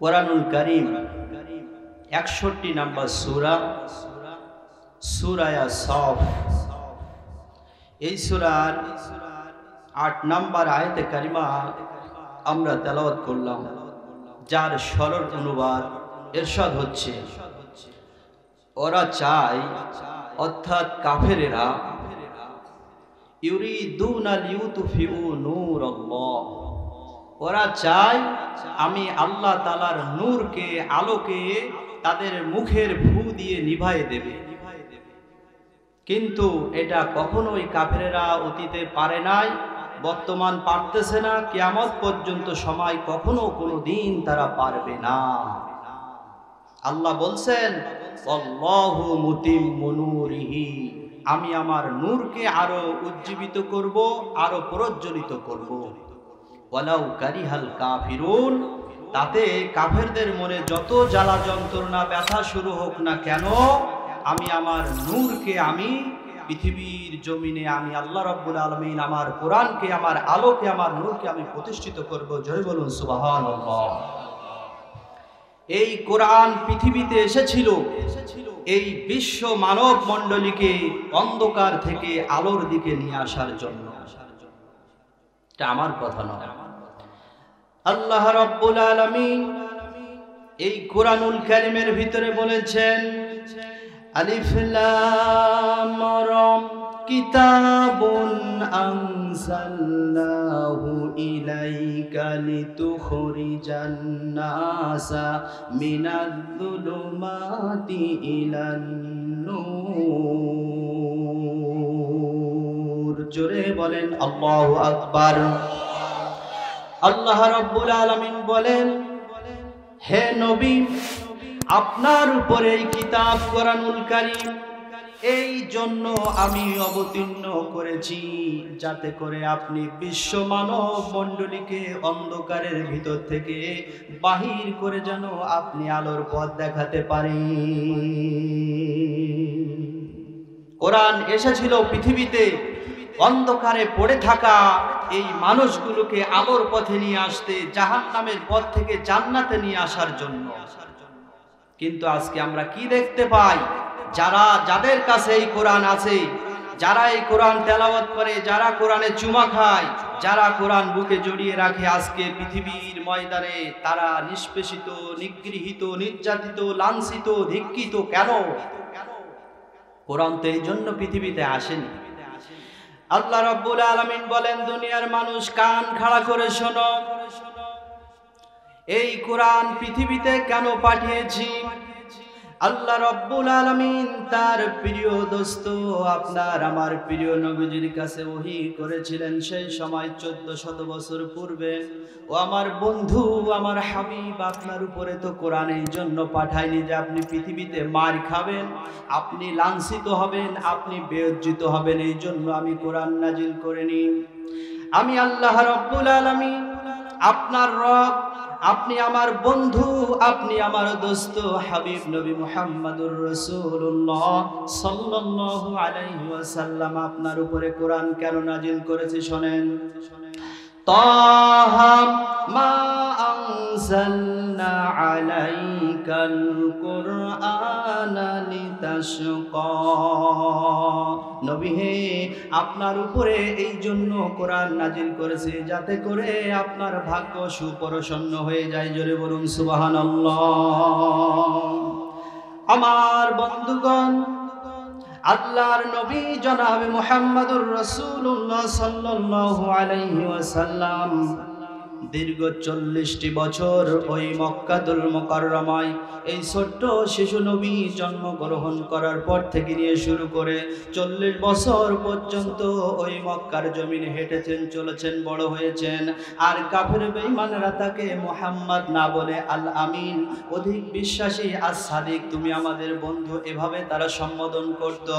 কোরআনুল কারীম 61 নম্বর সূরা, সূরা সফ। এই সূরার 8 নম্বর আয়াতে কারিমা আমরা তেলাওয়াত করলাম, যার সরল অনুবাদ ইরশাদ হচ্ছে, ওরা চায়, অর্থাৎ কাফেরেরা, ইউরিদুনা লিউতফিউ নূরাল্লাহ, ওরা চায় আমি আল্লাহ তাআলার নূরকে, আলোকে তাদের মুখের ফু দিয়ে নিভায়ে দেবে। কিন্তু এটা কখনোই কাফেরেরা অতীতে পারে নাই, বর্তমান পারতেছে না, কিয়ামত পর্যন্ত সময় কখনো কোনো দিন তারা পারবে না। আল্লাহ বলছেন, আল্লাহু মুতিম্মু নূরিহি, আমি আমার নূরকে আরো উজ্জীবিত করব, আরো প্রজ্বলিত করব। ওয়ালাউ কারিহাল কাফিরুন, তাতে কাফেরদের মনে যত জ্বালা যন্ত্রণা ব্যথা শুরু হোক না কেন, আমি আমার নূরকে, আমি পৃথিবীর জমিনে, আমি আল্লাহ রাব্বুল আলামিন আমার কোরআনকে, আমার আলোকে, আমার নূরকে আমি প্রতিষ্ঠিত করব। জয় বলুন সুবহানাল্লাহ। এই কোরআন পৃথিবীতে এসেছিল এই বিশ্ব মানব মণ্ডলীকে অন্ধকার থেকে আলোর দিকে নিয়ে আসার জন্য। এটা আমার কথা নয়, আল্লাহ রাব্বুল আলামিন এই কোরআনুল কারীমের ভিতরে বলেছেন, আলিফ লাম রা, কিতাবুন আনজালনাহু ইলাইকা লিতুখরিজান নাসা মিনাজ-যুলুমাতি ইলান নূর। জোরে বলেন আল্লাহু আকবার। আল্লাহ রাব্বুল আলামিন বলেন, হে নবী, আপনার উপরে এই কিতাব কোরআনুল কারীম এই জন্য আমি অবতীর্ণ করেছি, যাতে করে আপনি বিশ্ব মানব মণ্ডলীকে অন্ধকারের ভিতর থেকে বাহির করে যেন আপনি আলোর পথ দেখাতে পারেন। কোরআন এসেছিল পৃথিবীতে অন্ধকারে পড়ে থাকা এই মানুষগুলোকে আলোর পথে নিয়ে আসতে, জাহান্নামের পথ থেকে জান্নাতে নিয়ে আসার জন্য। কিন্তু আজকে আমরা কি দেখতে পাই? যাদের কাছে এই কোরআন আছে, যারা এই কোরআন তেলাওয়াত করে, যারা কোরআনে চুমা খায়, যারা কোরআন বুকে জড়িয়ে রাখে, আজকে পৃথিবীর ময়দানে তারা নিষ্পেষিত, নিগৃহীত, নির্যাতিত, লাঞ্ছিত, ধিক্কিত। কেন? কোরআন তো এই জন্য পৃথিবীতে আসেনি। আল্লাহ রাব্বুল আলামিন বলেন, দুনিয়ার মানুষ কান খাড়া করে শোনো, এই কোরআন পৃথিবীতে কেন পাঠিয়েছি? আল্লাহ রাব্বুল আলামিন তার প্রিয় দোস্ত, আপনার আমার প্রিয় নবীজির কাছে ওহী করেছিলেন সেই সময় 1400 বছর পূর্বে। ও আমার বন্ধু, আমার হাবিব, আপনার উপরে তো কোরআন এই জন্য পাঠায়নি যে আপনি পৃথিবীতে মার খাবেন, আপনি লাঞ্ছিত হবেন, আপনি বেইজ্জত হবেন। এই জন্য আমি কোরআন নাজিল করিনি। আমি আল্লাহ রাব্বুল আলামিন, আপনার রব, আপনি আমার বন্ধু, আপনি আমার দোস্ত হাবিব নবী মুহাম্মদুর রাসূলুল্লাহ সাল্লাল্লাহু আলাইহি ওয়াসাল্লাম, আপনার উপরে কোরআন কেন নাজিল করেছে শোনেন। তাহা মা আনজালনা আলাইকাল কুরআনা লিতাশকা, নবী হে, আপনার উপরে এই জন্য কোরআন নাজিল করেছে যাতে করে আপনার ভাগ্য সুপ্রসন্ন হয়ে যায়। জোরে বলুন সুবহানাল্লাহ। আমার বন্ধুগণ, আল্লাহর নবী জনাবে মুহাম্মদুর রাসূলুল্লাহ সাল্লাল্লাহু আলাইহি ওয়াসাল্লাম দীর্ঘ 40টি বছর ওই মক্কাতুল মুকাররমায় এই ছোট্ট শিশু নবী জন্মগ্রহণ করার পর থেকে নিয়ে শুরু করে 40 বছর পর্যন্ত ওই মক্কার জমিনে হেঁটেছেন, চলেছেন, বড় হয়েছেন। আর কাফের বেঈমানরা তাকে মুহাম্মদ না বলে আল আমিন, অধিক বিশ্বাসী, আস সাদিক, তুমি আমাদের বন্ধু, এভাবে তারা সম্বোধন করত।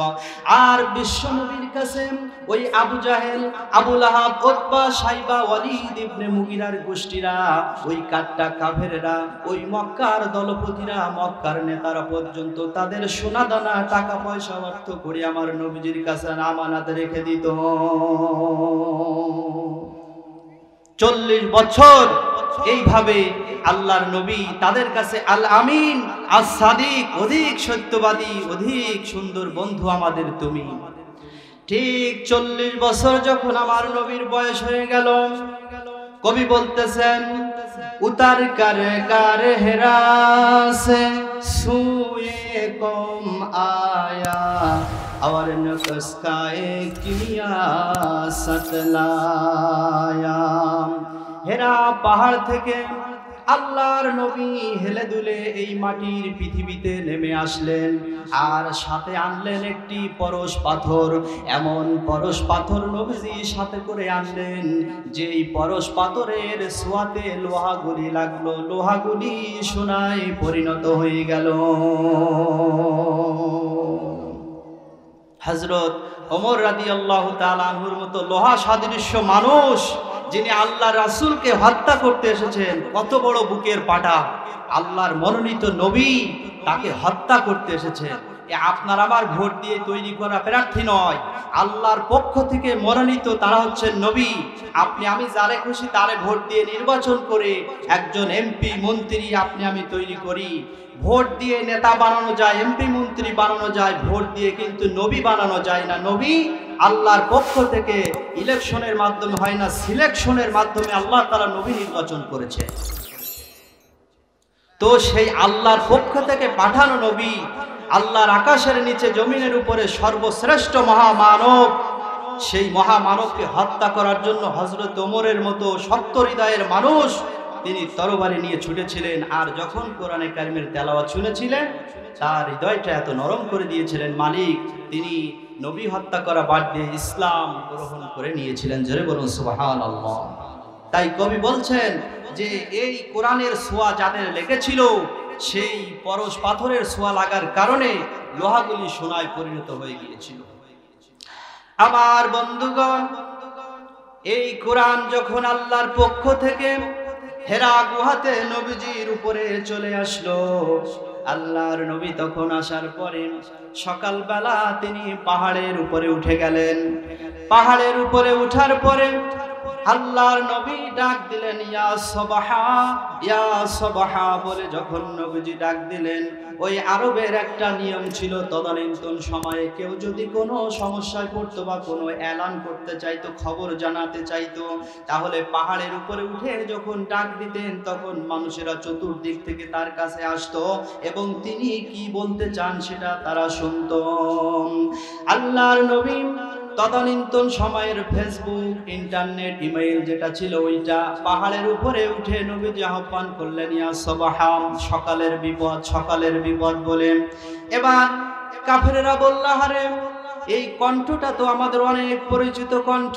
আর বিশ্ব নবীর কাছে ওই আবু জাহেল, আবু লাহাব, উতবা, সাইবা, ওয়ালিদ ইবনে মুগিরার গোষ্ঠীরা, ওই কাট্টা কাফেররা, ওই মক্কার দলপতিরা, মক্কার নেতারা পর্যন্ত তাদের সোনা দানা, টাকা পয়সা, অর্থ করে আমার নবীজির কাছে আমানত রেখে দিত। 40 বছর এইভাবে আল্লাহর নবী তাদের কাছে আল আমিন আস সাদিক, অধিক সত্যবাদী, অধিক সুন্দর বন্ধু আমাদের তুমি। ঠিক 40 বছর যখন আমার নবীর বয়স হয়ে গেল, কবি বলতেছেন উতার কারে কারে হেরাসে সুয়ে কম আয়া और नफस का एक किमिया सतलाया। হেরা পাহাড় থেকে আল্লাহর নবী হেলে দুলে এই মাটির পৃথিবীতে নেমে আসলেন, আর সাথে আনলেন একটি পরশ পাথর। এমন পরশ পাথর নবীজি সাথে করে আনলেন, যেই পরশ পাথরের ছোঁয়াতে লোহাগুলি লাগলো, লোহাগুলি সোনায় পরিণত হয়ে গেল। হযরত ওমর রাদিয়াল্লাহু তাআলা আনহুর মতো লোহা সদৃশ্য মানুষ, যিনি আল্লাহ রাসূলকে হত্যা করতে এসেছেন, কত বড় বুকের পাটা, আল্লাহর মনোনীত নবী, তাকে হত্যা করতে এসেছেন। আপনার আমার ভোট দিয়ে তৈরি করা প্রার্থী নয়, আল্লাহর পক্ষ থেকে মনোনীত তারা হচ্ছেন নবী। আপনি আমি যারে খুশি তারে ভোট দিয়ে নির্বাচন করে একজন এমপি মন্ত্রী আপনি আমি তৈরি করি। ভোট দিয়ে নেতা বানানো যায়, এমপি মন্ত্রী বানানো যায়, ভোট দিয়ে কিন্তু নবী বানানো যায় না। নবী আল্লাহর পক্ষ থেকে ইলেকশনের মাধ্যমে হয় না, সিলেকশনের মাধ্যমে আল্লাহ তাআলা নবী নির্বাচন করেছে। তো সেই আল্লাহর পক্ষ থেকে পাঠানো নবী, আল্লাহর আকাশের নিচে জমিনের উপরে সর্বশ্রেষ্ঠ মহামানব, সেই মহামানবকে হত্যা করার জন্য হযরত ওমরের মতো সত্য হৃদয়ের মানুষ তিনি তরবারি নিয়ে ছুটেছিলেন। আর যখন কোরআনে কারিমের তেলাওয়াত শুনেছিলেন, তার হৃদয়টা এত নরম করে দিয়েছিলেন মালিক, তিনি নবী হত্যা করা বাদ দিয়ে ইসলাম গ্রহণ করে নিয়েছিলেন। জোরে বলুন সুবহানাল্লাহ। তাই কবি বলছেন যে এই কোরআনের ছোঁয়া যাদের লেগেছিল, সেই পরশ পাথরের ছোঁয়া লাগার কারণে লোহাগুলি সোনায় পরিণত হয়ে গিয়েছিল। আমার বন্ধুগণ, এই কোরআন যখন আল্লাহর পক্ষ থেকে হেরা গুহাতে নবীজির উপরে চলে আসলো, আল্লাহর নবী তখন আসার পরে সকালবেলা তিনি পাহাড়ের উপরে উঠে গেলেন। পাহাড়ের উপরে উঠার পরে আল্লাহর নবী ডাক দিলেন ইয়া সবাহা, ইয়া সবাহা বলে যখন নবীজি ডাক দিলেন, ওই আরবের একটা নিয়ম ছিল, তদানীন্তন সময়ে কেউ যদি কোনো সমস্যায় পড়তো বা কোনো এলান করতে চাইতো, খবর জানাতে চাইতো, তাহলে পাহাড়ের উপরে উঠে যখন ডাক দিতেন, তখন মানুষেরা চতুর্দিক থেকে তার কাছে আসতো এবং তিনি কি বলতে চান সেটা তারা শুনতো। আল্লাহর নবী তদানীন্তন সময়ের ফেসবুক, ইন্টারনেট, ইমেইল যেটা ছিল, ওইটা পাহাড়ের উপরে উঠে নবীজি আহ্বান করলেন ইয়া সবাহা, সকালের বিপদ, সকালের বিপদ বলে। এবার কাফেরেরা বলল, আরে এই কণ্ঠটা তো আমাদের অনেক পরিচিত কণ্ঠ,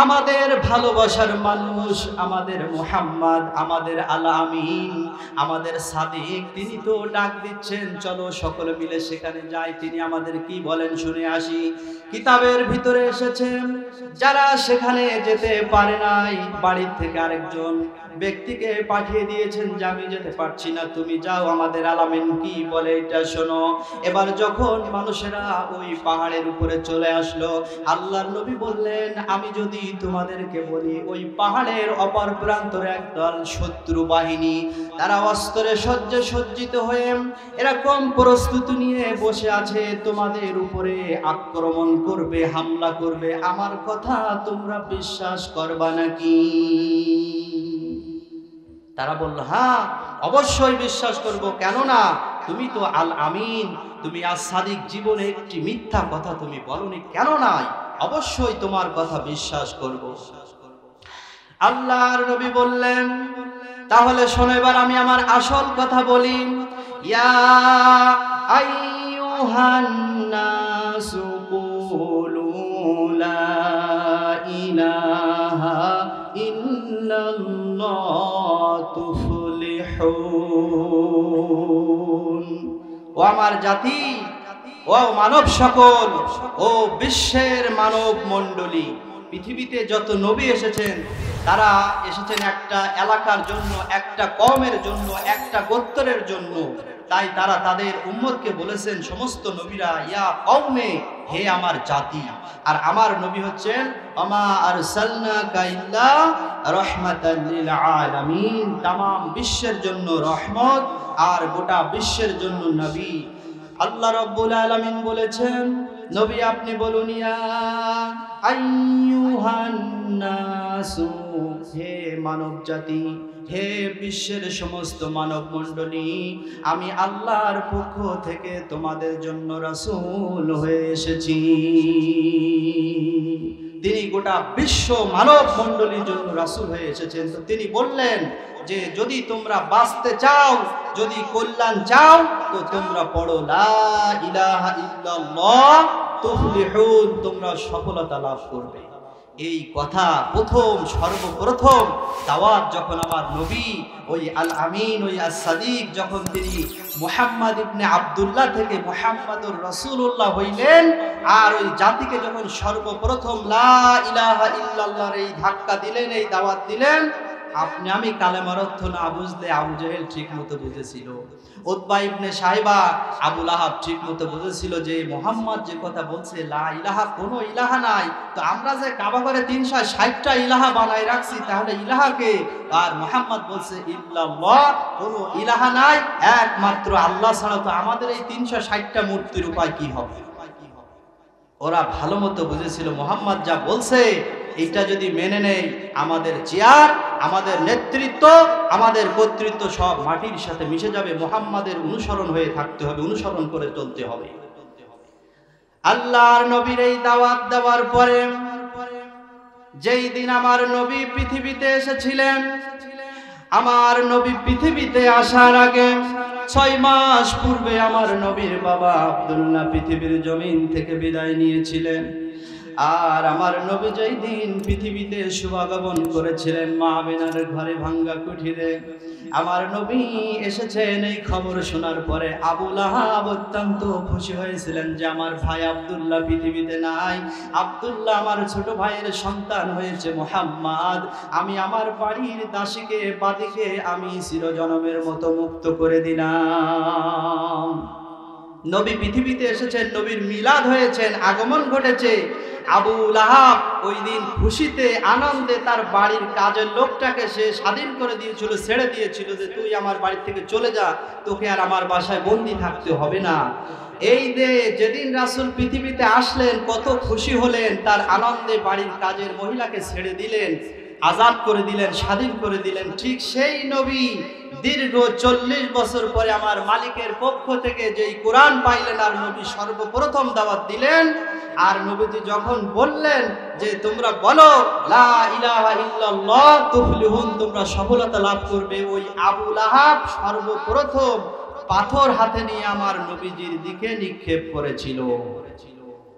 আমাদের ভালোবাসার মানুষ, আমাদের মুহাম্মদ, আমাদের আল আমিন, আমাদের সাদিক, তিনি তো ডাক দিচ্ছেন, চলো সকলে মিলে সেখানে যাই, তিনি আমাদের কি বলেন শুনে আসি। কিতাবের ভিতরে এসেছে, যারা সেখানে যেতে পারে নাই, বাড়ির থেকে আরেকজন ব্যক্তিকে পাঠিয়ে দিয়েছেন যে আমি যেতে পারছি না, তুমি যাও, আমাদের আল আমিন কি বলে এটা শোনো। এবার যখন মানুষেরা ওই পাহাড়ের উপরে চলে আসলো, আল্লাহর নবী বললেন, আমি যদি তোমাদেরকে বলি ওই পাহাড়ের অপর প্রান্তরে একদল শত্রু বাহিনী, তারা অস্ত্রে সজ্জে সজ্জিত হয়ে এরকম প্রস্তুতি নিয়ে বসে আছে, তোমাদের উপরে আক্রমণ করবে, হামলা করবে, আমার কথা তোমরা বিশ্বাস করবা নাকি? তারা বলল, হ্যাঁ অবশ্যই বিশ্বাস করব, কেননা তুমি তো আল আমিন, তুমি আস সাদিক, জীবনে একটি মিথ্যা কথা তুমি বলনি, কেন নাই, অবশ্যই তোমার কথা বিশ্বাস করব। আল্লাহর নবী বললেন, তাহলে শোনো, এবার আমি আমার আসল কথা বলি। ইয়া আইয়ুহান নাসু কুলু লা ইলাহা ইল্লাল্লাহ তুফলিহুন। ও আমার জাতি, ও মানব সকল, ও বিশ্বের মানব মণ্ডলী, পৃথিবীতে যত নবী এসেছেন, তারা এসেছেন একটা এলাকার জন্য, একটা কওমের জন্য, একটা গোত্রের জন্য। তাই তারা তাদের উম্মতকে বলেছেন, সমস্ত নবীরা ইয়া কওমে, হে আমার জাতি। আর আমার নবী হচ্ছেন ওমা আরসালনাকা ইল্লা রাহমাতাল লিল আলামিন, তামাম বিশ্বের জন্য রহমত আর গোটা বিশ্বের জন্য নবী। আল্লাহ রাব্বুল আলামিন বলেছেন, নবী আপনি বলুন, ইয়া আইয়ুহান নাসু, হে মানব জাতি, হে বিশ্বের সমস্ত মানব মণ্ডলী, আমি আল্লাহর পক্ষ থেকে তোমাদের জন্য রাসূল হয়ে এসেছি। তিনি গোটা বিশ্ব মানব মণ্ডলীর জন্য রাসূল হয়ে এসেছেন। তো তিনি বললেন যে যদি তোমরা বাঁচতে চাও, যদি কল্যাণ চাও, তো তোমরা পড়ো লা ইলাহা ইল্লাল্লাহ তুফলিহুন, তোমরা সফলতা লাভ করবে। এই কথা সর্বপ্রথম দাওয়াত যখন আমার নবী ওই আল আমিন, ওই as-সাদিক, যখন তিনি মুহাম্মদ ইবনে আব্দুল্লাহ থেকে মুহাম্মাদুর রাসূলুল্লাহ হইলেন, আর ওই জাতিকে যখন সর্বপ্রথম লা ইলাহা ইল্লাল্লাহর এই ধাক্কা দিলেন, এই দাওয়াত দিলেন, আমি কালেমার অর্থ না বুঝলে আবু জেহেল ঠিক মতো বুঝেছিল, উতবা ইবনে সাইবা, আবু লাহাব ঠিক মতো বুঝেছিল যে মুহাম্মদ যে কথা বলছে লা ইলাহা, কোনো ইলাহা নাই। তো আমরা যে কাবা ঘরে 360টা ইলাহা বানাই রাখছি, তাহলে ইলাহাকে, আর মুহাম্মদ বলছে ইল্লাল্লাহ, কোনো ইলাহা নাই, একমাত্র আল্লাহ ছাড়া। তো আমাদের এই 360টা মূর্তির উপায় কি হবে? ওরা ভালো মতো বুঝেছিল মুহাম্মদ যা বলছে এটা যদি মেনে নেই, আমাদের চেয়ার, আমাদের নেতৃত্ব, আমাদের কর্তৃত্ব সব মাটির সাথে মিশে যাবে। মুহাম্মাদের অনুসরণ হয়ে থাকতে হবে, অনুসরণ করে চলতে হবে। আল্লাহর নবীর এই দাওয়াত দেওয়ার পরে যেই দিন আমার নবী পৃথিবীতে এসেছিলেন, আমার নবী পৃথিবীতে আসার আগে 6 মাস পূর্বে আমার নবীর বাবা আব্দুল্লাহ পৃথিবীর জমিন থেকে বিদায় নিয়েছিলেন। আর আমার নবী যেই দিন পৃথিবীতে শুভাগমন করেছিলেন মা আমিনার ঘরে ভাঙ্গা কুঠিরে, আমার নবী এসেছেন এই খবর শোনার পরে আবু লাহাব অত্যন্ত খুশি হয়েছিলেন যে আমার ভাই আব্দুল্লাহ পৃথিবীতে নাই। আব্দুল্লাহ আমার ছোট ভাইয়ের সন্তান হয়েছে মুহাম্মদ। আমি আমার বাড়ির দাসীকে বাদীকে আমি চিরজনমের মতো মুক্ত করে দিলাম। নবী পৃথিবীতে এসেছেন, নবীর মিলাদ হয়েছেন, আগমন ঘটেছে। আবু লাহাব ওই দিন খুশিতে আনন্দে তার বাড়ির কাজের লোকটাকে সে স্বাধীন করে দিয়েছিল, ছেড়ে দিয়েছিল যে তুই আমার বাড়ি থেকে চলে যা, তোকে আর আমার বাসায় বন্দি থাকতে হবে না। এই যেদিন রাসূল পৃথিবীতে আসলেন কত খুশি হলেন, তার আনন্দে বাড়ির কাজের মহিলাকে ছেড়ে দিলেন, আজাদ করে দিলেন, স্বাধীন করে দিলেন। ঠিক সেই নবী দীর্ঘ 40 বছর পরে আমার মালিকের পক্ষ থেকে যেই কোরআন পাইলেন, আর নবী সর্বপ্রথম দাওয়াত দিলেন। আর নবীজি যখন বললেন যে তোমরা বলো লা ইলাহা ইল্লাল্লাহ তুফলিহুন, তোমরা সফলতা লাভ করবে, ওই আবু লাহাব সর্বপ্রথম পাথর হাতে নিয়ে আমার নবীজির দিকে নিক্ষেপ করেছিল।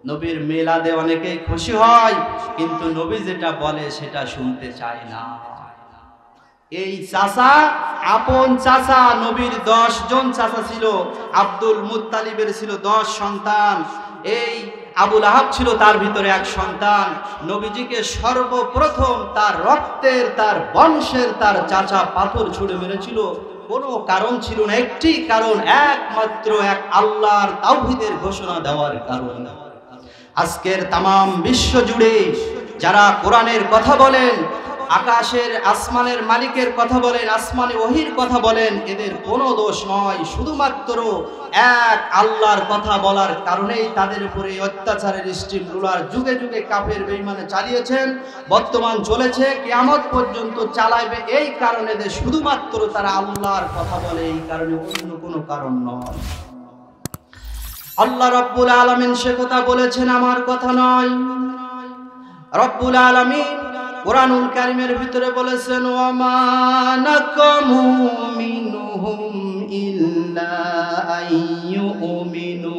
নবীর মিলাদে অনেকেই খুশি হয়, কিন্তু নবী যেটা বলে সেটা শুনতে চায় না। এই চাচা, আপন চাচা, নবীর 10 জন চাচা ছিল। আব্দুল মুত্তালিবের ছিল 10 সন্তান, এই আবু লাহাব ছিল তার ভিতরে এক সন্তান। নবীজিকে সর্বপ্রথম তার রক্তের, তার বংশের, তার চাচা পাথর ছুঁড়ে মেরেছিল। কোনো কারণ ছিল না, একটি কারণ, একমাত্র এক আল্লাহর তাওহীদের ঘোষণা দেওয়ার কারণ। আজকের তামাম বিশ্ব জুড়ে যারা কোরআনের কথা বলেন, আকাশের আসমানের মালিকের কথা বলেন, আসমানে ওহির কথা বলেন, এদের কোনো দোষ নয়, শুধুমাত্র এক আল্লাহর কথা বলার কারণেই তাদের উপরে অত্যাচারের স্টিম রুলার যুগে যুগে কাফের বেঈমানে চালিয়েছেন, বর্তমান চলেছে, কিয়ামত পর্যন্ত চালাইবে। এই কারণে শুধুমাত্র তারা আল্লাহর কথা বলে, এই কারণে, অন্য কোনো কারণ নয়। আল্লাহ রব্বুল আলামিন সে কথা বলেছেন, আমার কথা নয়। রব্বুল আলামিন কোরআনুল কারীমের ভিতরে বলেছেন, ওয়া মা নাকামু মিনহুম ইল্লা আইয়ুমিনু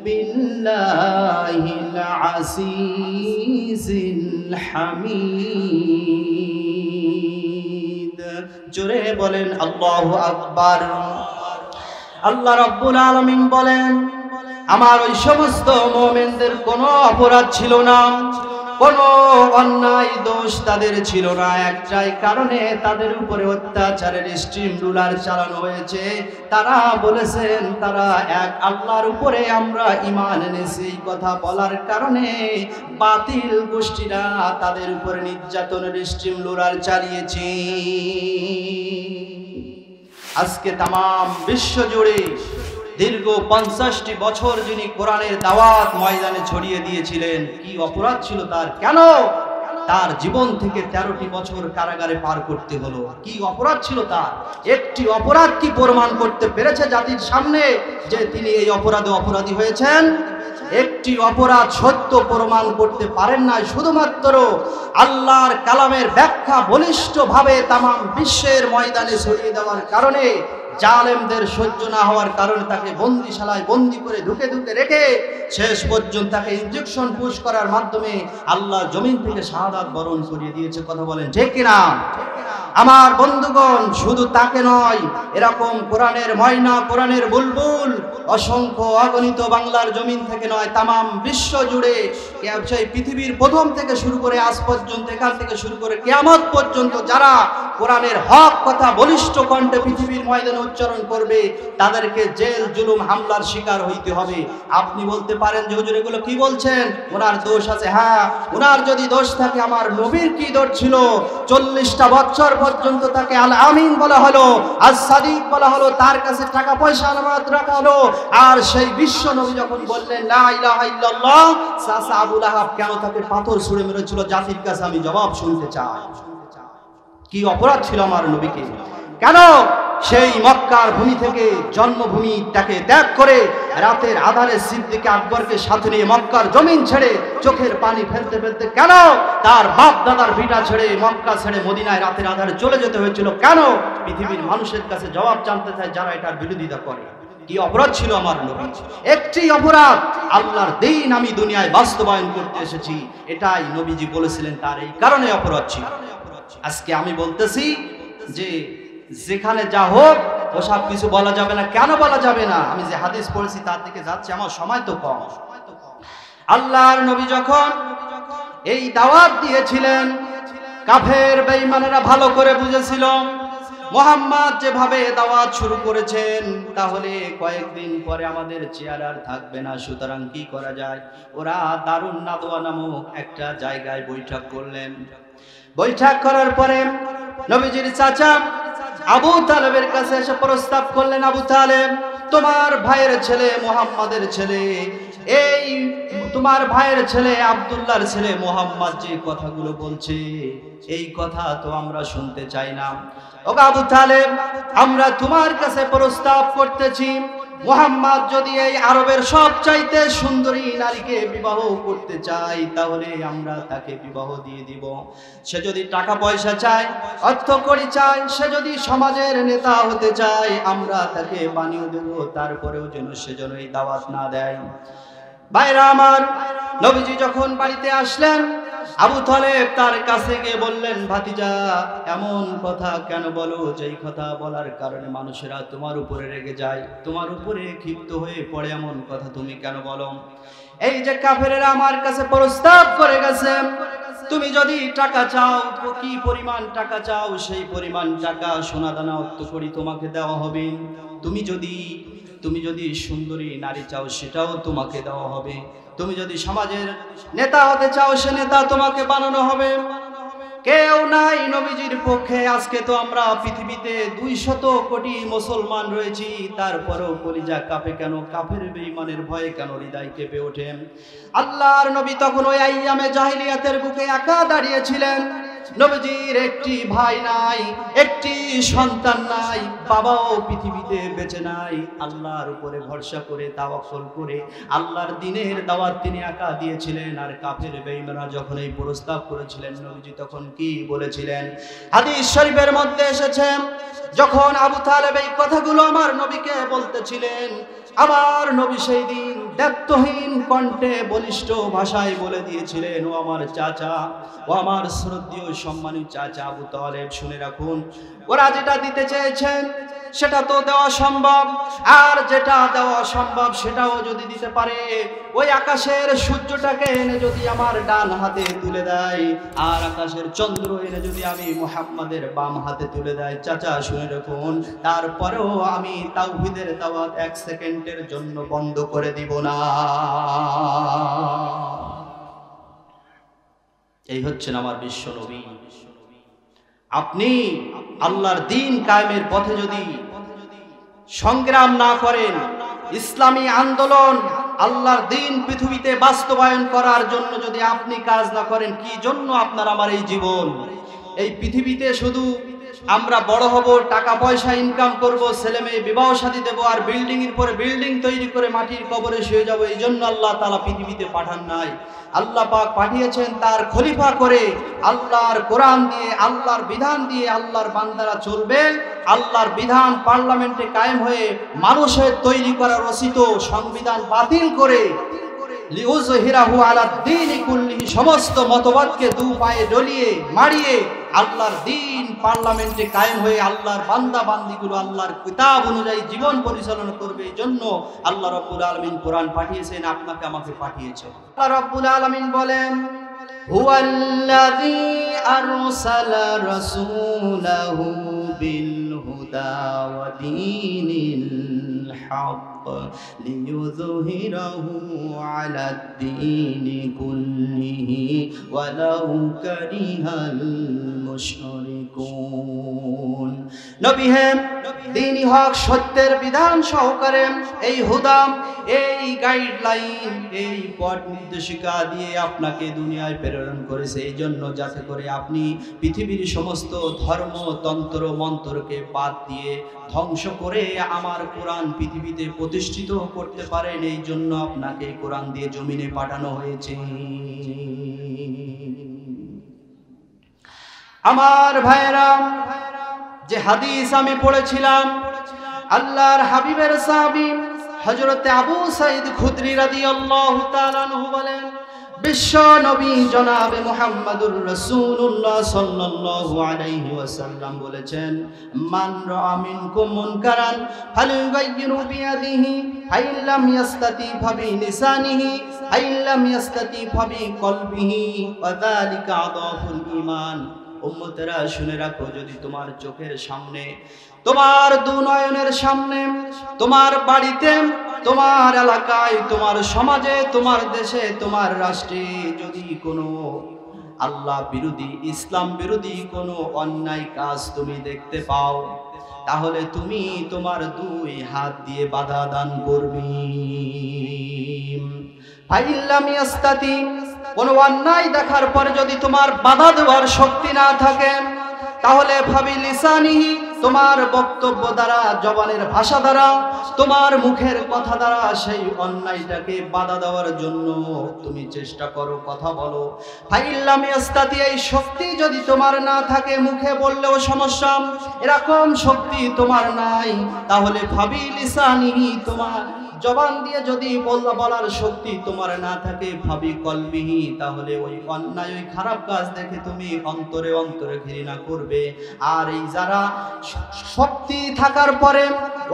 বিল্লাহিল আজিজিল হামিদ। জোরে বলেন আল্লাহু আকবার। আল্লাহ রাব্বুল আলামিন বলেন, আমার ওই সমস্ত মুমিনদের কোনো অপরাধ ছিল না, কোনো অন্যায় দোষ তাদের ছিল না, একটাই কারণে তাদের উপরে অত্যাচারের স্টিম রুলার চালানো হয়েছে। তারা বলেছেন তারা এক আল্লাহর উপরে আমরা ঈমান এনেছি, এই কথা বলার কারণে বাতিল গোষ্ঠীরা তাদের উপরে নির্যাতনের স্টিম রুলার চালিয়েছে। আজকে তামাম বিশ্ব জুড়ে দীর্ঘ 50টি বছর যিনি কোরআনের দাওয়াত ময়দানে ছড়িয়ে দিয়েছিলেন, কি অপরাধ ছিল তার? কেন তার জীবন থেকে 13টি বছর কারাগারে পার করতে হলো? কি অপরাধ ছিল তার? একটি অপরাধ কি প্রমাণ করতে পেরেছে জাতির সামনে যে তিনি এই অপরাধে অপরাধী হয়েছেন? একটি অপরাধ সত্য প্রমাণ করতে পারেন না। শুধুমাত্র আল্লাহর কালামের ব্যাখ্যা বলিষ্ঠভাবে তামাম বিশ্বের ময়দানে ছড়িয়ে দেওয়ার কারণে, জালেমদের সহ্য না হওয়ার কারণে তাকে বন্দিশালায় বন্দি করে ধুকে ধুকে রেখে শেষ পর্যন্ত তাকে ইনজেকশন পুশ করার মাধ্যমে আল্লাহ জমিন থেকে শাহাদাত বরণ করিয়ে দিয়েছে। কথা বলেন ঠিক কিনা? আমার বন্ধুগণ, শুধু তাকে নয়, এরকম কোরআনের ময়না, কোরআনের বুলবুল অসংখ্য অগণিত বাংলার জমিন থেকে নয়, তামাম বিশ্ব জুড়ে সেই পৃথিবীর প্রথম থেকে শুরু করে আজ পর্যন্ত, এখান থেকে শুরু করে কিয়ামত পর্যন্ত যারা কোরআনের হক কথা বলিষ্ঠ কণ্ঠে পৃথিবীর ময়দানে উচ্চারণ করবে, তাদেরকে জেল জুলুম হামলার শিকার হইতে হবে। আপনি বলতে পারেন যে হুজুর এগুলো কি বলছেন, ওনার দোষ আছে। হ্যাঁ, ওনার যদি দোষ থাকে, আমার নবীর কি দোষ ছিল? 40টা বছর পর্যন্ত তাকে আল আমিন বলা হলো, আজ সাদিক বলা হলো, তার কাছে টাকা পয়সা আমানত রাখা হলো। আর সেই বিশ্ব নবী যখন বললেন লা ইলাহা ইল্লাল্লাহ, চাচা আবু লাহাব কেন তাকে পাথর ছুঁড়ে মেরেছিল? জাতির কাছে আমি জবাব শুনতে চাই। কি অপরাধ ছিল আমার নবীকে? কেন সেই মক্কার ভূমি থেকে, জন্মভূমিটাকে ত্যাগ করে রাতের আধারে সিদ্দিক আকবরকে সাথে নিয়ে মক্কার জমিন ছেড়ে চোখের পানি ফেলতে ফেলতে কেন তার বাপ দাদার ভিটা ছেড়ে, মক্কা ছেড়ে মদিনায় রাতের আধারে চলে যেতে হয়েছিল? কেন? পৃথিবীর মানুষের কাছে জবাব জানতে চায় যারা এটার বিরোধিতা করে। কি অপরাধ ছিল আমার নবী? একটি অপরাধ, আল্লাহর দ্বীন আমি দুনিয়ায় বাস্তবায়ন করতে এসেছি, এটাই নবীজি বলেছিলেন, তার এই কারণে অপরাধ ছিল। আজকে আমি বলতেছি যে যেখানে যা হোক ওসব কিছু বলা যাবে না। কেন বলা যাবে না? আমি যে হাদিস পড়েছি তার দিকে যাচ্ছি, আমার সময় তো কম। আল্লাহর নবী যখন এই দাওয়াত দিয়েছিলেন, কাফের বেঈমানেরা ভালো করে বুঝেছিল মুহাম্মদ যেভাবে দাওয়াত শুরু করেছেন, তাহলে কয়েকদিন পরে আমাদের চেয়ার আর থাকবে না। সুতরাং কি করা যায়? ওরা দারুন নাদওয়া নামক একটা জায়গায় বৈঠক করলেন। বৈঠক করার পরে নবীজির চাচা আবু তালেবের কাছে এসে প্রস্তাব করলেন, আবু তালেব, তোমার ভাইয়ের ছেলে, মুহাম্মাদের ছেলে, এই তোমার ভাইয়ের ছেলে আব্দুল্লাহর ছেলে মুহাম্মদ যে কথাগুলো বলছে, এই কথা তো আমরা শুনতে চাই না। ও আবু তালেব, আমরা তোমার কাছে প্রস্তাব করতেছি, মুহাম্মদ যদি এই আরবের সবচাইতে সুন্দরী নারীকে বিবাহ করতে চায়, তাহলে আমরা তাকে বিবাহ দিয়ে দিব। সে যদি টাকা পয়সা চায়, অর্থ কড়ি চায়, সে যদি সমাজের নেতা হতে চায়, আমরা তাকে বানিয়ে দেব। তারপরেও যেন সে যেন এই দাওয়াত না দেয়। ভাইরা আমার, নবীজি যখন বাড়িতে আসলেন, আবু তালেব তার কাছে গিয়ে বললেন, ভাতিজা, এমন কথা কেন বলো যেই কথা বলার কারণে মানুষেরা তোমার উপরে রেগে যায়, তোমার উপরে ক্ষিপ্ত হয়ে পড়ে, এমন কথা তুমি কেন বলো? এই যে কাফেরেরা আমার কাছে প্রস্তাব করে গেছে, তুমি যদি টাকা চাও, কি পরিমাণ টাকা চাও, সেই পরিমাণ টাকা সোনাদানা অর্থ করি তোমাকে দেওয়া হবে। তুমি যদি সুন্দরী নারী চাও, সেটাও তোমাকে দেওয়া হবে। তুমি যদি সমাজের নেতা হতে চাও, সে নেতা তোমাকে বানানো হবে। কেউ নাই নবীজির পক্ষে। আজকে তো আমরা পৃথিবীতে 200 কোটি মুসলমান রয়েছি, তারপরেও কলিজা কাঁপে কেন? কাফের বেঈমানের ভয়ে কেন হৃদয় কেঁপে ওঠে? আল্লাহর নবী তখন ওই আইয়ামে জাহিলিয়াতের বুকে একা দাঁড়িয়েছিলেন। নবীজির একটি ভাই নাই, একটি সন্তান নাই, বাবাও পৃথিবীতে বেঁচে নাই। আল্লাহর উপরে ভরসা করে, তাওয়াক্কুল করে আল্লাহর দ্বীনের দাওয়াত তিনি একা দিয়েছিলেন। আর কাফের বেঈমানরা যখন এই প্রস্তাব করেছিলেন, নবীজি তখন কি বলেছিলেন? হাদিস শরীফের মধ্যে এসেছে, যখন আবু তালেব এই কথাগুলো আমার নবীকে বলতেছিলেন, আমার নবী সেই দিন দায়িত্বহীন কণ্ঠে বলিষ্ঠ ভাষায় বলে দিয়েছিলেন, ও আমার চাচা, ও আমার শ্রদ্ধেয় সম্মানিত চাচা আবু তালেব, শুনে রাখুন, ওরা যেটা দিতে চেয়েছেন সেটা তো দেওয়া সম্ভব, আর যেটা দেওয়া সম্ভব সেটাও যদি দিতে পারে, ওই আকাশের সূর্যটাকে এনে যদি আমার ডান হাতে তুলে দেয়, আর আকাশের চন্দ্র এনে যদি আমি মুহাম্মাদের বাম হাতে তুলে দেয়, চাচা শুনে রাখুন, তারপরেও আমি তাওহীদের দাওয়াত 1 সেকেন্ডের জন্য বন্ধ করে দিব না। এই হচ্ছেন আমার বিশ্ব নবী। আপনি আল্লাহর দ্বীন কায়েমের পথে যদি সংগ্রাম না করেন, ইসলামী আন্দোলন আল্লাহর দ্বীন পৃথিবীতে বাস্তবায়ন করার জন্য যদি আপনি কাজ না করেন, কি জন্য আপনার আমার এই জীবন? এই পৃথিবীতে শুধু আমরা বড় হব, টাকা পয়সা ইনকাম করব, ছেলে মেয়ে বিবাহ শাদী দেব, আর বিল্ডিং এর পরে বিল্ডিং তৈরি করে মাটির কবরে শুয়ে যাব, এই জন্য আল্লাহ তাআলা পৃথিবীতে পাঠান নাই। আল্লাহ পাক পাঠিয়েছেন তার খলিফা করে, আল্লাহর কোরআন দিয়ে, আল্লাহর বিধান দিয়ে আল্লাহর বান্দারা চলবে। আল্লাহর বিধান পার্লামেন্টে কায়েম হয়ে মানুষের তৈরি করা রচিত সংবিধান বাতিল করে লিউযহিরাহু আলাদ দীনি কুল্লিহি, সমস্ত মতবাদকে দু পায়ে ডলিয়ে মারিয়ে আল্লাহর দ্বীন পার্লামেন্টে কায়েম হয়ে আল্লাহর বান্দা বান্দীগুলো আল্লাহর কিতাব অনুযায়ী জীবন পরিচালনা করবে। এই জন্য আল্লাহ রাব্বুল আলামিন কোরআন পাঠিয়েছেন, আপনাকে আমাকে পাঠিয়েছেন। আল্লাহ রাব্বুল আলামিন বলেন, হুয়াল্লাযী আরসালা রাসূলাহু বিল হুদা ওয়া দীনিল হক লিইয়ুযহিরাহু আলাদ দীনি কুল্লিহি ওয়ালাউ কারিহাল মুশরিকুন। নবী হে, দ্বীনি হক সত্যের বিধান সহকারে এই হুদা, এই গাইডলাইন, এই পথ নির্দেশিকা দিয়ে আপনাকে দুনিয়ায় প্রেরণ করেছে, এই জন্য যাতে করে আপনি পৃথিবীর সমস্ত ধর্ম তন্ত্র মন্ত্রকে বাদ দিয়ে ধ্বংস করে আমার কোরআন পৃথিবীতে প্রতিষ্ঠিত করতে পারেন। এই জন্য আপনাকে কোরআন দিয়ে জমিনে পাঠানো হয়েছে। আমার ভাইরা, যে হাদিস আমি পড়েছিলাম, আল্লাহর হাবিবের সাহাবী হযরতে আবু সাঈদ খুদরি রাদিয়াল্লাহু তাআলা আনহু বলেন, বিশ্ব নবী জনাবে মুহাম্মদুর রাসূলুল্লাহ সাল্লাল্লাহু আলাইহি ওয়াসাল্লাম বলেছেন, মান রাআ মিনকুম মুনকারান ফালইয়ুগাইয়িরু বিয়াদিহি ফাইন লাম ইয়াস্তাতি ফাবিলিসানিহি ফাইন লাম ইয়াস্তাতি ফাবিকলবিহি ওয়া যালিকা আদাফুল ঈমান। উম্মতেরা শুনে রাখো, যদি তোমার চোখের সামনে, তোমার দুনয়নের সামনে, তোমার বাড়িতে, তোমার এলাকায়, তোমার সমাজে, তোমার দেশে, তোমার রাষ্ট্রে যদি কোনো আল্লাহ বিরোধী, ইসলাম বিরোধী কোনো অন্যায় কাজ তুমি দেখতে পাও, তাহলে তুমি তোমার 2 হাত দিয়ে বাধা দান করবে। ফাইল্লাম ইয়াস্তাতি, কোন অন্যায় দেখার পরে যদি তোমার বাধা দেওয়ার শক্তি না থাকে, তাহলে ভাবি লিসানিহি, তোমার বক্তব্য দ্বারা, জবানের ভাষা দ্বারা, তোমার মুখের কথা দ্বারা সেই অন্যায়টাকে বাধা দেওয়ার জন্য তুমি চেষ্টা করো, কথা বলো। ফাইল্লাম ইয়াস্তাতি, এই শক্তি যদি তোমার না থাকে, মুখে বললেও সমস্যা, এরকম শক্তি তোমার নাই, তাহলে ভাবি লিসানিহি, তোমার জবান দিয়ে যদি বলার শক্তি তোমার না থাকে, ভাবি কলবিহি, তাহলে ওই অন্যায়, ওই খারাপ কাজ দেখে তুমি অন্তরে অন্তরে ঘৃণা করবে। আর এই যারা শক্তি থাকার পরে,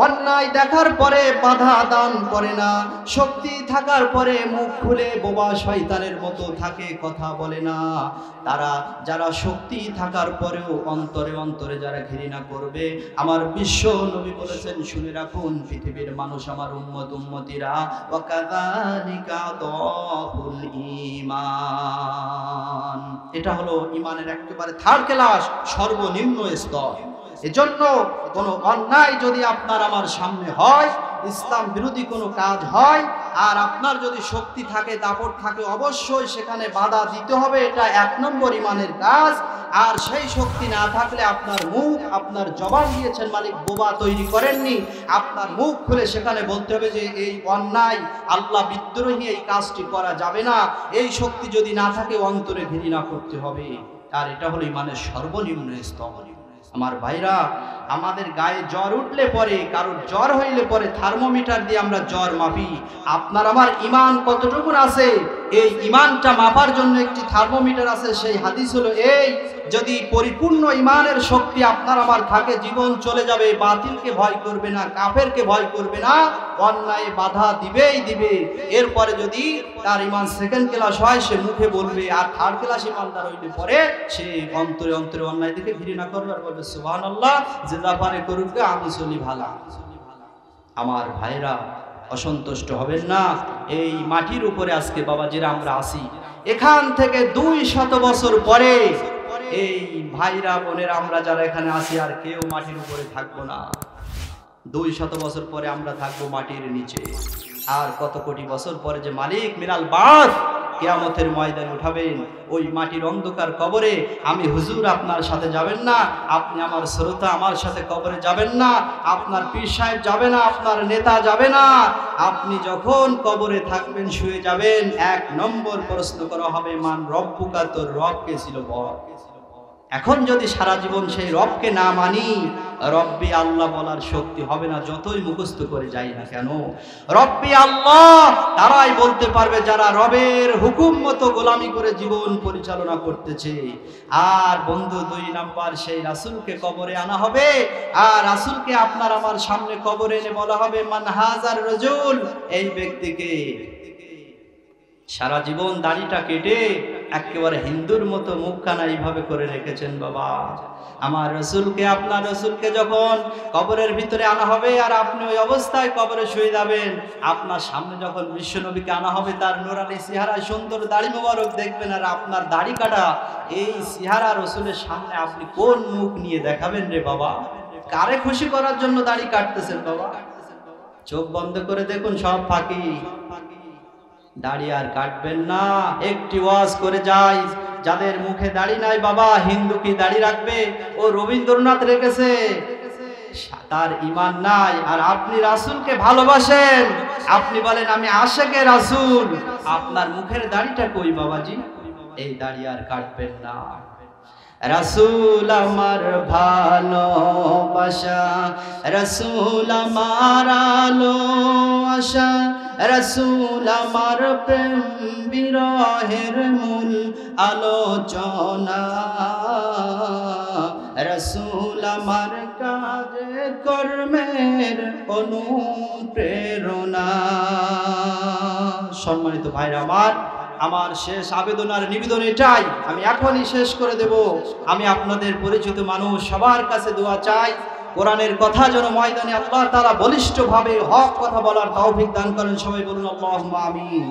অন্যায় দেখার পরে বাধা দান করে না, শক্তি থাকার পরে মুখ খুলে বোবা শয়তানের মতো থাকে, কথা বলে না, তারা যারা শক্তি থাকার পরেও অন্তরে অন্তরে যারা ঘৃণা করবে, আমার বিশ্ব নবী বলেছেন, শুনে রাখুন পৃথিবীর মানুষ, আমার উম্মতিরা, ওয়া কাযালিকা আদাফুল ঈমান। এটা হলো ঈমানের একেবারে থার্ড ক্লাস, সর্বনিম্ন স্তর। এজন্য কোনো অন্যায় যদি আপনার আমার সামনে হয়, ইসলাম বিরোধী কোনো কাজ হয়, আর আপনার যদি শক্তি থাকে, দাপট থাকে, অবশ্যই সেখানে বাধা দিতে হবে, এটা 1 নম্বর ঈমানের কাজ। আর সেই শক্তি না থাকলে আপনার মুখ, আপনার জবান দিয়েছেন মালিক, বোবা তৈরি করেননি, আপনার মুখ খুলে সেখানে বলতে হবে যে এই অন্যায়, আল্লাহ বিদ্রোহী, এই কাজটি করা যাবে না। এই শক্তি যদি না থাকে, অন্তরে ঘৃণা করতে হবে। আর এটা হলো ঈমানের সর্বনিম্ন স্তর। আমার ভাইরা, আমাদের গায়ে জ্বর উঠলে পরে, কারোর জ্বর হইলে পরে থার্মোমিটার দিয়ে আমরা জ্বর মাপি। আপনার আমার ঈমান কতটুকু আছে এই ঈমানটা মাপার জন্য একটি থার্মোমিটার আছে, সেই হাদিস হলো এই, যদি পরিপূর্ণ ঈমানের শক্তি আপনার আমার থাকে, জীবন চলে যাবে, বাতিলকে ভয় করবে না, কাফেরকে ভয় করবে না, অন্যায় বাধা দিবেই দিবে। এরপরে যদি তার ঈমান সেকেন্ড ক্লাস হয়, সে মুখে বলবে, আর থার্ড ক্লাস ঈমানদার হইলে পরে সে অন্তরে অন্তরে অন্যায় দিকে ঘৃণা করবে আর বলবে সুবহানাল্লাহ, যে যা পারে করুক, আমি চলি ভালা। আমার ভাইরা, অসন্তুষ্ট হবেন না। এই মাটির উপরে আজকে বাবাজিরা আমরা আসি, এখান থেকে 200 বছর পরে এই ভাইরা বোনেরা আমরা যারা এখানে আসি আর কেউ মাটির উপরে থাকবো না। 200 বছর পরে আমরা থাকবো মাটির নিচে। আর কত কোটি বছর পরে যে মালিক মিনাল বাস কিয়ামতের ময়দানে উঠাবেন, ওই মাটির অন্ধকার কবরে আমি হুজুর আপনার সাথে যাবেন না, আপনি আমার শ্রোতা আমার সাথে কবরে যাবেন না, আপনার পীর সাহেব যাবে না, আপনার নেতা যাবে না। আপনি যখন কবরে থাকবেন, শুয়ে যাবেন, 1 নম্বর প্রশ্ন করা হবে, মান রব্বুকা, তোর রব কে ছিল বল। এখন যদি সারা জীবন সেই রবকে না মানি, রব্বি আল্লাহ বলার শক্তি হবে না, যতই মুখস্থ করে যাই না কেন। রব্বি আল্লাহ তারাই বলতে পারবে যারা রবের হুকুম মতো গোলামি করে জীবন পরিচালনা করতেছে। আর বন্ধু, 2 নাম্বার, সেই রাসূলকে কবরে আনা হবে, আর রাসূলকে আপনার আমার সামনে কবরে এনে বলা হবে, মান হাজার রাজুল, এই ব্যক্তিকে সারা জীবন দাড়িটা কেটে একেবারে হিন্দুর মতো মুখখানা এইভাবে করে রেখেছেন বাবা। আমার রসুলকে, আপনার রসুলকে যখন কবরের ভিতরে আনা হবে, আর আপনি ওই অবস্থায় কবরে শুয়ে যাবেন, আপনার সামনে যখন বিশ্বনবীকে আনা হবে, তার নুরানি চেহারায় সুন্দর দাড়ি মোবারক দেখবেন, আর আপনার দাড়ি কাটা এই চেহারা রসুলের সামনে আপনি কোন মুখ নিয়ে দেখাবেন রে বাবা? কারে খুশি করার জন্য দাড়ি কাটতেছেন বাবা? চোখ বন্ধ করে দেখুন, সব ফাঁকি। দাড়ি আর কাটবেন না। একটি ওয়াজ করে যাই, যাদের মুখে দাড়ি নাই বাবা, হিন্দু কি দাড়ি রাখবে? ও রবীন্দ্রনাথ রেখেছে, তার ঈমান নাই। আর আপনি রাসূলকে ভালোবাসেন, আপনি বলেন আমি আশিকে রাসূল, আপনার মুখের দাড়িটা কই বাবাজি? এই দাড়ি আর কাটবেন না। রাসূল আমার ভালোবাসা, রাসূল আমার আলো আশা, রাসূল আমার প্রেম বিরহের মূল আলোচনা, রাসূল আমার কাজে কর্মের অনুপ্রেরণা। সম্মানিত ভাইরা আমার শেষ আবেদন আর নিবেদন এটাই, আমি এখনই শেষ করে দেব। আমি আপনাদের পরিচিত মানুষ, সবার কাছে দোয়া চাই, কোরআনের কথা যেন ময়দানে আল্লাহ তাআলা বলিষ্ঠভাবে হক কথা বলার তৌফিক দান করেন। সবাই বলুন আল্লাহুম্মা আমিন।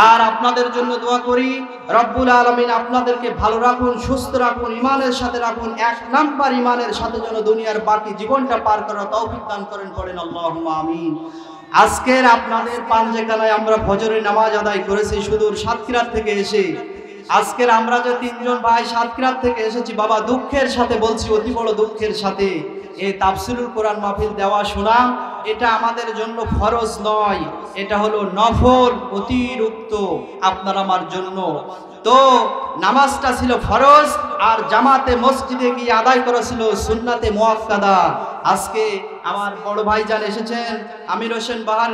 আর আপনাদের জন্য দোয়া করি, রব্বুল আলামিন আপনাদেরকে ভালো রাখুন, সুস্থ রাখুন, ঈমানের সাথে রাখুন। 1 নাম্বার ঈমানের সাথে যেন দুনিয়ার বাকি জীবনটা পার করার তৌফিক দান করেন, পড়েন আল্লাহুম্মা আমিন। আজকের আপনাদের পাঞ্জেখানায় আমরা ফজরের নামাজ আদায় করেছি সুদূর সাতক্ষীরা থেকে এসে। আজকের আমরা যে 3 জন ভাই সাতক্ষীরা থেকে এসেছি বাবা, দুঃখের সাথে বলছি, অতি বড় দুঃখের সাথে, এই তাফসীরুল কোরআন মাহফিল দেওয়া শোনা এটা আমাদের জন্য ফরজ নয়, এটা হলো নফল, অতিরিক্ত আপনার আমার জন্য। তো নামাজটা ছিল ফরজ, আর জামাতে মসজিদে গিয়ে আদায় করা ছিল সুন্নাতে মুআক্কাদা। আজকে আমার বড় ভাইজান এসেছেন আমির হোসেন বাহার,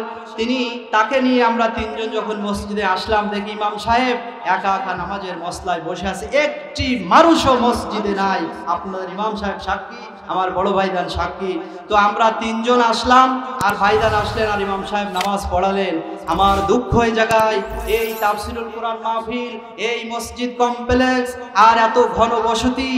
তাকে নিয়ে আমরা 3 জন যখন মসজিদে আসলাম, দেখি ইমাম সাহেব একা একা নামাজের মসলায় বসে আছে, একটি মানুষও মসজিদে নাই। আপনাদের ইমাম সাহেব সাক্ষী, আমার বড় ভাইজান সাক্ষী। তো আমরা 3 জন আসলাম, আর ভাইজান আসলেন, আর ইমাম সাহেব নামাজ পড়ালেন। আমার দুঃখ এই জায়গায়, এই তাফসীরুল কোরআন মাহফিল, এই মসজিদ কমপ্লেক্স, আর এত ঘন বসতি,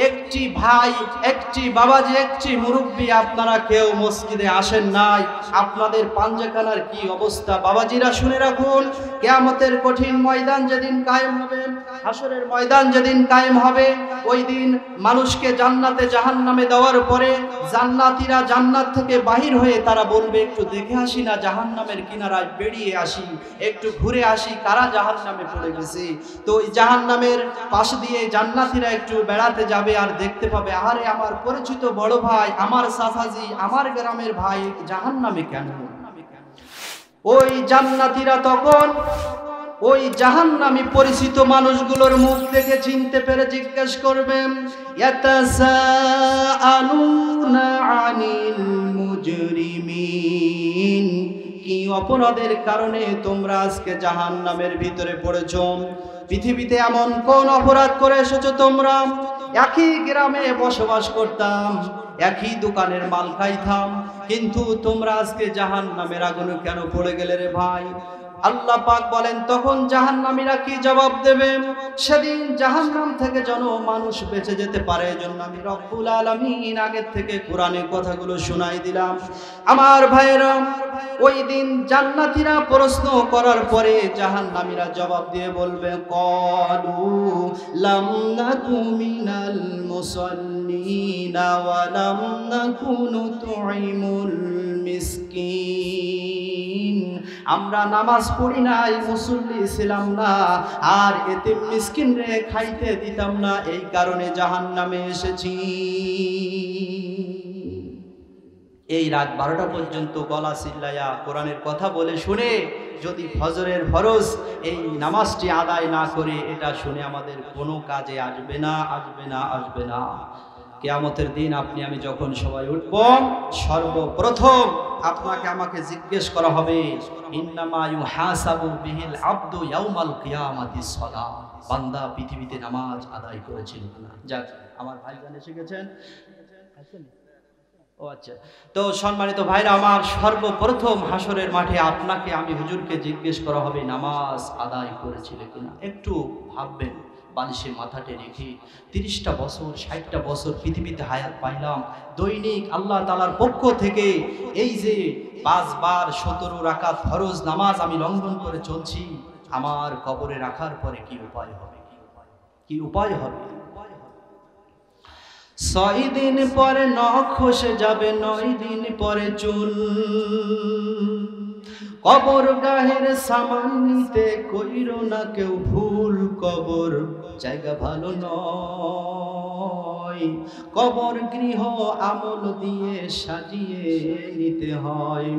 একটি ভাই, একটি বাবাজি, একটি মুরব্বী আপনারা কেউ মসজিদে আসেন নাই। আপনাদের পাঞ্জাখানার কি অবস্থা বাবাজিরা? শুনে রাখুন, কিয়ামতের কঠিন ময়দান যেদিন কায়েম হবে, হাসরের ময়দান যেদিন কায়েম হবে, ওই দিন মানুষকে জান্নাতে জাহান্নামে দেওয়ার পরে জান্নাতীরা জান্নাত থেকে বাহির হয়ে তারা বলবে, একটু দেখে আসি না, জাহান্নামের কিনারায় বেরিয়ে আসি, একটু ঘুরে আসি, কারা জাহান্নামে পড়ে গেছে। তো ওই জাহান্নামের পাশ দিয়ে জান্নাতীরা একটু বেড়াতে যাবে, আর দেখতে পাবে, আরে আমার পরিচিত বড় ভাই, আমার চাচাজি, আমার গ্রামের ভাই জাহান্নামে কেন? ওই জান্নাতীরা তখন ওই জাহান্নামী পরিচিত মানুষগুলোর মুখ দেখে চিনতে পেরে জিজ্ঞেস করবেন, ইয়াতাসাআলুনা আনিল মুজরিমিন, কি অপরাধের কারণে তোমরা আজকে জাহান্নামের ভিতরে পড়েছো? পৃথিবীতে এমন কোন অপরাধ করে এসেছো তোমরা? একই গ্রামে বসবাস করতাম, একই দোকানের মাল খাইতাম, কিন্তু তোমরা আজকে জাহান্নামের আগুনে কেন পড়ে গেলে রে ভাই? আল্লাহ পাক বলেন, তখন জাহান্নামীরা কি জবাব দেবে? সেদিন জাহান্নাম থেকে যেন মানুষ বেঁচে যেতে পারে, এজন্য আমি রব্বুল আলামিন আগের থেকে কোরআনে কথাগুলো শোনাই দিলাম। আমার ভাইরা, ওই দিন জান্নাতীরা প্রশ্ন করার পরে জাহান্নামীরা জবাব দিয়ে বলবে, ক্বালু লাম নাকু মিনাল মুসাল্লিনা ওয়া লাম নাকু নুতঈমুল মিসকিন। আমরা নামাজ পড়ি নাই, মুসল্লি ছিলাম না, আর এতিম মিসকিন রে খাইতে দিতাম না, এই কারণে জাহান্নামে এসেছি। এই রাত 12টা পর্যন্ত গলা চিল্লায়া কোরআনের কথা বলে শুনে যদি ফজরের ফরজ এই নামাজটি আদায় না করে, এটা শুনে আমাদের কোনো কাজে আসবে না, আসবে না, আসবে না। কিয়ামতের দিন আপনি আমি যখন সবাই উঠব, সর্বপ্রথম আপনাকে আমাকে জিজ্ঞেস করা হবে, ইন্নামা ইউহাসাবু বিহিল আবদু ইয়াউমাল কিয়ামাতিস সালাহ। বান্দা পৃথিবীতে নামাজ আদায় করেছিল না? যাক, আমার ভাইজান এসে গেছেন। ও আচ্ছা, তো সম্মানিত ভাইরা আমার, সর্বপ্রথম হাসরের মাঠে আপনাকে আমি হুজুরকে জিজ্ঞেস করা হবে নামাজ আদায় করেছিলে কিনা। একটু ভাববেন, বালিশে মাথাতে রেখে 30টা বছর 60টা বছর পৃথিবীতে হায়াত পাইলাম, দৈনিক আল্লাহ তাআলার পক্ষ থেকে এই যে 5 বার 17 রাকাত ফরজ নামাজ আমি লঙ্ঘন করে চলছি, আমার কবরে রাখার পরে কি উপায় হবে? কি উপায় হবে? 6 দিন পরে নখ খসে যাবে, 9 দিন পরে চুল, কবর গাহের সামান নিতে কইরো না কেউ ভুল, কবর জায়গা ভালো নয়, কবর গৃহ আমল দিয়ে সাজিয়ে নিতে হয়।